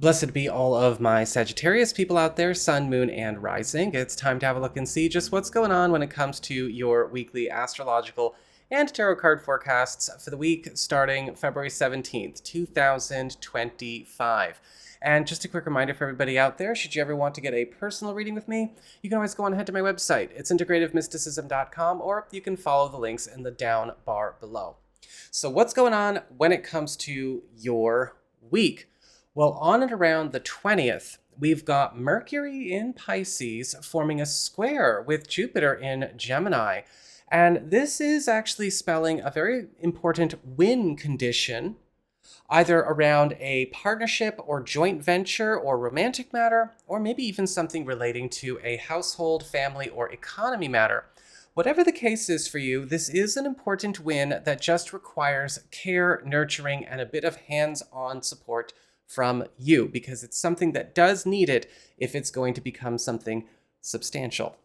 Blessed be all of my Sagittarius people out there, Sun, Moon, and Rising. It's time to have a look and see just what's going on when it comes to your weekly astrological and tarot card forecasts for the week starting February 17th, 2025. And just a quick reminder for everybody out there, should you ever want to get a personal reading with me, you can always go on ahead to my website. It's integrativemysticism.com, or you can follow the links in the down bar below. So what's going on when it comes to your week? Well, on and around the 20th, we've got Mercury in Pisces forming a square with Jupiter in Gemini. And this is actually spelling a very important win condition, either around a partnership or joint venture or romantic matter, or maybe even something relating to a household, family, or economy matter. Whatever the case is for you, this is an important win that just requires care, nurturing, and a bit of hands-on support from you, because it's something that does need it if it's going to become something substantial.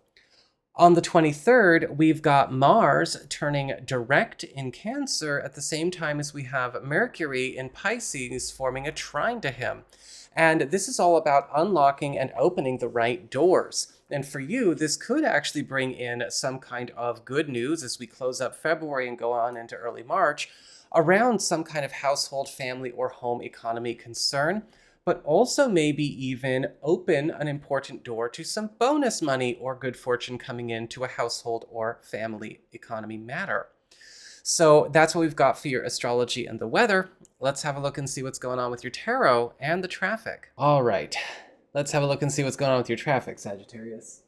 On the 23rd, we've got Mars turning direct in Cancer at the same time as we have Mercury in Pisces forming a trine to him. And this is all about unlocking and opening the right doors. And for you, this could actually bring in some kind of good news as we close up February and go on into early March around some kind of household, family, or home economy concern, but also maybe even open an important door to some bonus money or good fortune coming into a household or family economy matter. So that's what we've got for your astrology and the weather. Let's have a look and see what's going on with your tarot and the traffic. All right, let's have a look and see what's going on with your traffic, Sagittarius.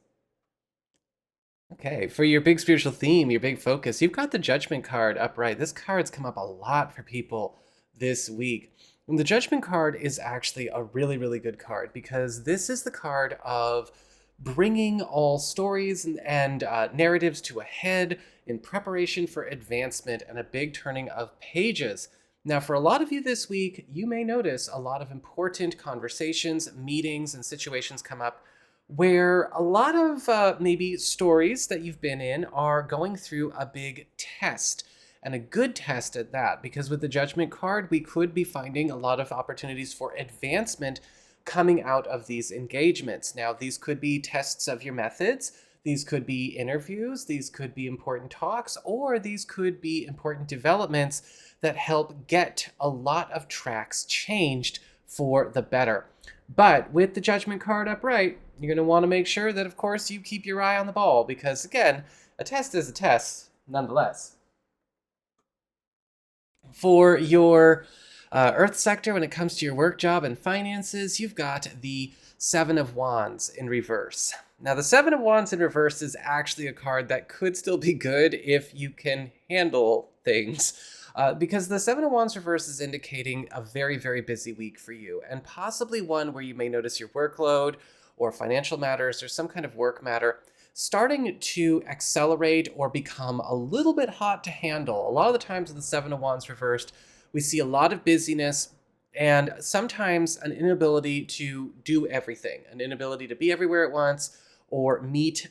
Okay, for your big spiritual theme, your big focus, you've got the Judgment card upright. This card's come up a lot for people this week. And the Judgment card is actually a really, really good card because this is the card of bringing all stories and narratives to a head in preparation for advancement and a big turning of pages. Now, for a lot of you this week, you may notice a lot of important conversations, meetings, and situations come up where a lot of maybe stories that you've been in are going through a big test, and a good test at that, because with the Judgment card, we could be finding a lot of opportunities for advancement coming out of these engagements. Now, these could be tests of your methods, these could be interviews, these could be important talks, or these could be important developments that help get a lot of tracks changed for the better. But with the Judgment card upright, you're going to want to make sure that, of course, you keep your eye on the ball because, again, a test is a test nonetheless. For your Earth sector, when it comes to your work, job, and finances, you've got the Seven of Wands in reverse. Now, the Seven of Wands in reverse is actually a card that could still be good if you can handle things. Because the Seven of Wands reverse is indicating a very, very busy week for you, and possibly one where you may notice your workload or financial matters or some kind of work matter starting to accelerate or become a little bit hot to handle. A lot of the times with the Seven of Wands reversed, we see a lot of busyness and sometimes an inability to do everything, an inability to be everywhere at once or meet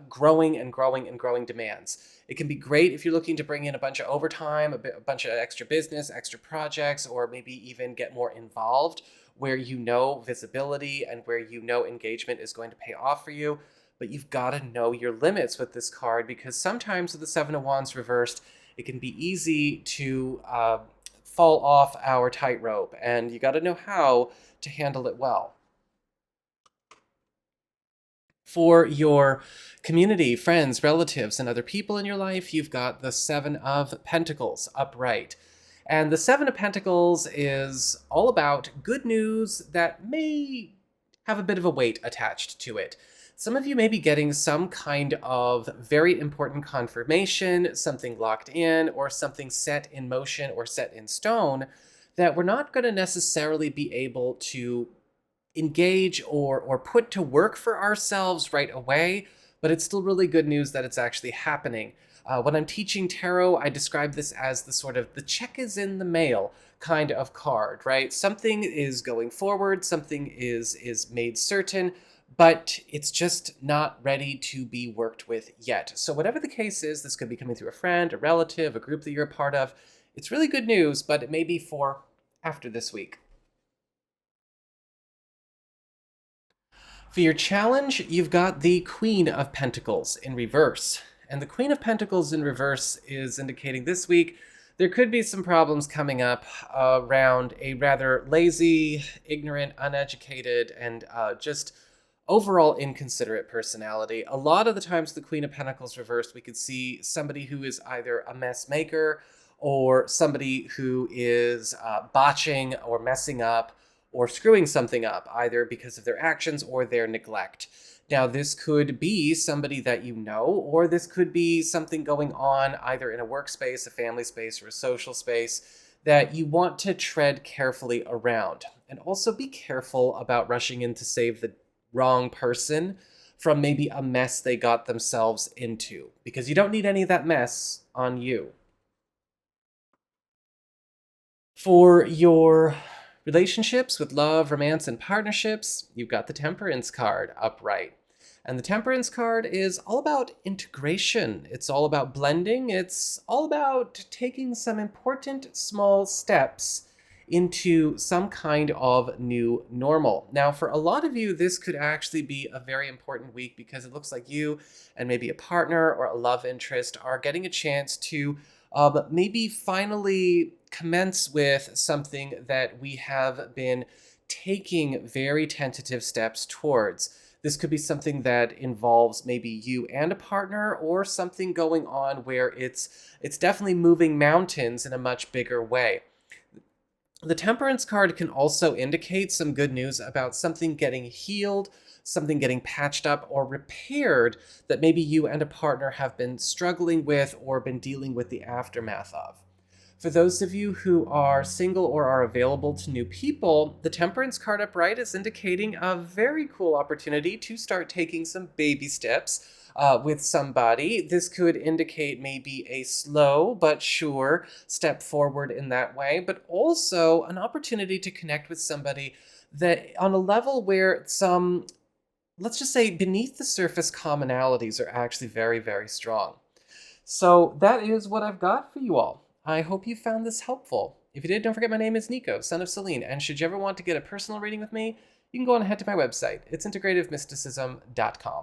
growing and growing and growing demands. It can be great if you're looking to bring in a bunch of overtime, a bunch of extra business, extra projects, or maybe even get more involved where you know visibility and where you know engagement is going to pay off for you. But you've got to know your limits with this card because sometimes with the Seven of Wands reversed, it can be easy to fall off our tightrope, and you got to know how to handle it well. For your community, friends, relatives, and other people in your life, you've got the Seven of Pentacles upright. And the Seven of Pentacles is all about good news that may have a bit of a weight attached to it. Some of you may be getting some kind of very important confirmation, something locked in, or something set in motion or set in stone that we're not going to necessarily be able to engage or put to work for ourselves right away, but it's still really good news that it's actually happening. When I'm teaching tarot, I describe this as the sort of the check is in the mail kind of card, right? Something is going forward, something is made certain, but it's just not ready to be worked with yet. So whatever the case is, this could be coming through a friend, a relative, a group that you're a part of. It's really good news, but it may be for after this week. For your challenge, you've got the Queen of Pentacles in reverse. And the Queen of Pentacles in reverse is indicating this week there could be some problems coming up around a rather lazy, ignorant, uneducated, and just overall inconsiderate personality. A lot of the times the Queen of Pentacles reversed, we could see somebody who is either a mess maker or somebody who is botching or messing up or screwing something up, either because of their actions or their neglect. Now, this could be somebody that you know, or this could be something going on either in a workspace, a family space, or a social space that you want to tread carefully around. And also be careful about rushing in to save the wrong person from maybe a mess they got themselves into, because you don't need any of that mess on you. For your relationships with love, romance, and partnerships, you've got the Temperance card upright. And the Temperance card is all about integration. It's all about blending. It's all about taking some important small steps into some kind of new normal. Now, for a lot of you, this could actually be a very important week because it looks like you and maybe a partner or a love interest are getting a chance to maybe finally commence with something that we have been taking very tentative steps towards. This could be something that involves maybe you and a partner, or something going on where it's definitely moving mountains in a much bigger way. The Temperance card can also indicate some good news about something getting healed, something getting patched up or repaired that maybe you and a partner have been struggling with or been dealing with the aftermath of. For those of you who are single or are available to new people, the Temperance card upright is indicating a very cool opportunity to start taking some baby steps with somebody. This could indicate maybe a slow but sure step forward in that way, but also an opportunity to connect with somebody that on a level where some, let's just say, beneath the surface commonalities are actually very, very strong. So that is what I've got for you all. I hope you found this helpful. If you did, don't forget my name is Nico, Son of Selene, and should you ever want to get a personal reading with me, you can go on ahead to my website. It's integrativemysticism.com.